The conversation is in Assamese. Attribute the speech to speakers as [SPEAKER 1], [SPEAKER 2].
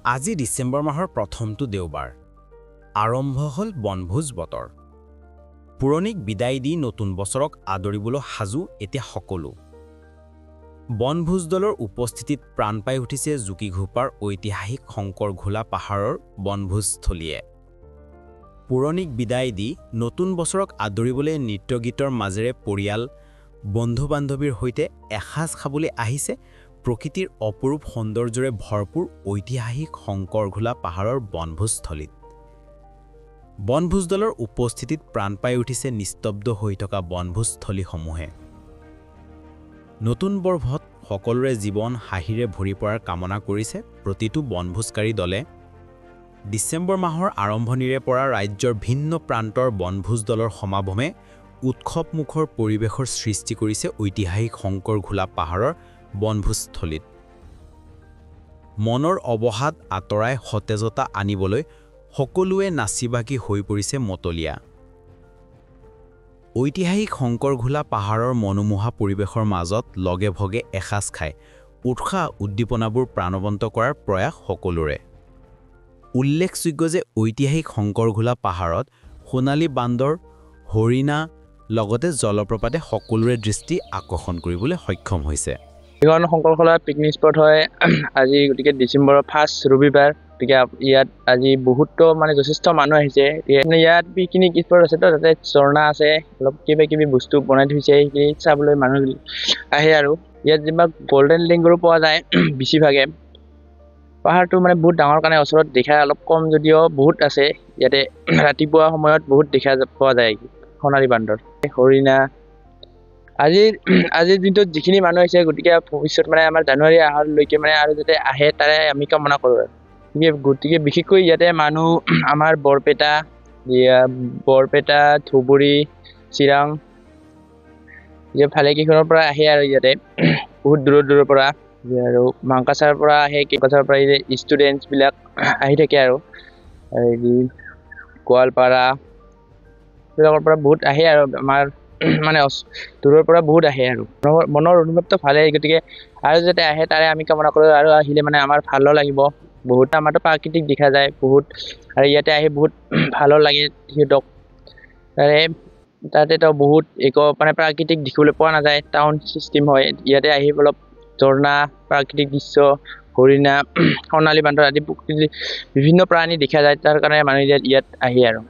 [SPEAKER 1] আজি ডিচেম্বৰ মাহৰ প্ৰথমটো দেওবাৰ আৰম্ভ হ'ল বনভোজ বতৰ পুৰণিক বিদায় দি নতুন বছৰক আদৰিবলৈ সাজু এতিয়া সকলো বনভোজ দলৰ উপস্থিতিত প্ৰাণ পাই উঠিছে জুকিঘোপাৰ ঐতিহাসিক শংকৰঘোলা পাহাৰৰ বনভোজস্থলীয়ে পুৰণিক বিদায় দি নতুন বছৰক আদৰিবলৈ নৃত্যগীতৰ মাজেৰে পৰিয়াল বন্ধু-বান্ধৱীৰ সৈতে এসাজ খাবলৈ আহিছে প্ৰকৃতিৰ অপৰূপ সৌন্দৰ্যৰে ভৰপূৰ ঐতিহাসিক শংকৰঘোলা পাহাৰৰ বনভোজস্থলীত বনভোজ দলৰ উপস্থিতিত প্ৰাণ পাই উঠিছে নিস্তব্ধ হৈ থকা বনভোজস্থলীসমূহে নতুন বৰ্ষত সকলোৰে জীৱন হাঁহিৰে ভৰি পৰাৰ কামনা কৰিছে প্ৰতিটো বনভোজকাৰী দলে ডিচেম্বৰ মাহৰ আৰম্ভণিৰে পৰা ৰাজ্যৰ ভিন্ন প্ৰান্তৰ বনভোজ দলৰ সমাগমে উৎসৱমুখৰ পৰিৱেশৰ সৃষ্টি কৰিছে ঐতিহাসিক শংকৰঘোলা পাহাৰৰ বনভোজস্থলীত মনৰ অৱসাদ আঁতৰাই সতেজতা আনিবলৈ সকলোৱে নাচিবাগি হৈ পৰিছে মতলীয়া ঐতিহাসিক শংকৰঘোলা পাহাৰৰ মনোমোহা পৰিৱেশৰ মাজত লগে ভগে এসাজ খাই উৎসাহ উদ্দীপনাবোৰ প্ৰাণৱন্ত কৰাৰ প্ৰয়াস সকলোৰে উল্লেখযোগ্য যে ঐতিহাসিক শংকৰঘোলা পাহাৰত সোণালী বান্দৰ হৰিণা লগতে জলপ্ৰপাতে সকলোৰে দৃষ্টি আকৰ্ষণ কৰিবলৈ সক্ষম হৈছে
[SPEAKER 2] এইখন শংকৰঘোলা পিকনিক স্পট হয় আজি গতিকে ডিচেম্বৰৰ ফাৰ্ষ্ট ৰবিবাৰ গতিকে ইয়াত আজি বহুতো যথেষ্ট মানুহ আহিছে ইয়াত পিকনিক স্পট আছে তাতে ঝৰ্ণা আছে অলপ কিবা বস্তু বনাই থৈছে সেইখিনি চাবলৈ মানুহ আহে আৰু ইয়াত যিমান গল্ডেন লিংগৰো পোৱা যায় বেছিভাগে পাহাৰটো বহুত ডাঙৰ কাৰণে ওচৰত দেখা অলপ কম যদিও বহুত আছে ইয়াতে ৰাতিপুৱা সময়ত বহুত দেখা পোৱা যায় সোণালী বান্দৰ হৰিণা আজিৰ দিনটোত যিখিনি মানুহ আহিছে গতিকে ভৱিষ্যত আমাৰ জানুৱাৰী আহাৰলৈকে আৰু যাতে আহে তাৰে আমি কামনা কৰোঁ গতিকে বিশেষকৈ ইয়াতে মানুহ আমাৰ বৰপেটা ধুবুৰী চিৰাং ভালেকেইখনৰ পৰা আহে আৰু ইয়াতে বহুত দূৰৰ পৰা আৰু মাংকাচাৰ পৰা আহে কেইকাছাৰ পৰা ষ্টুডেণ্টছবিলাক আহি থাকে আৰু গোৱালপাৰা এইবিলাকৰ পৰা বহুত আহে আৰু আমাৰ দূৰৰ পৰা বহুত আহে আৰু মনৰ অনুভৱটো ভালেই গতিকে আৰু যাতে আহে তাৰে আমি কামনা কৰোঁ আৰু আহিলে আমাৰ ভালো লাগিব বহুত আমাৰতো প্ৰাকৃতিক দেখা যায় বহুত আৰু ইয়াতে আহি বহুত ভালো লাগে সিহঁতক তাতেতো বহুত প্ৰাকৃতিক দেখিবলৈ পোৱা নাযায় টাউন চিষ্টেম হয় ইয়াতে আহি অলপ ঝৰ্ণা প্ৰাকৃতিক দৃশ্য হৰিণা সোণালী বান্দৰ আদি বিভিন্ন প্ৰাণী দেখা যায় তাৰ কাৰণে মানুহ ইয়াত আহে আৰু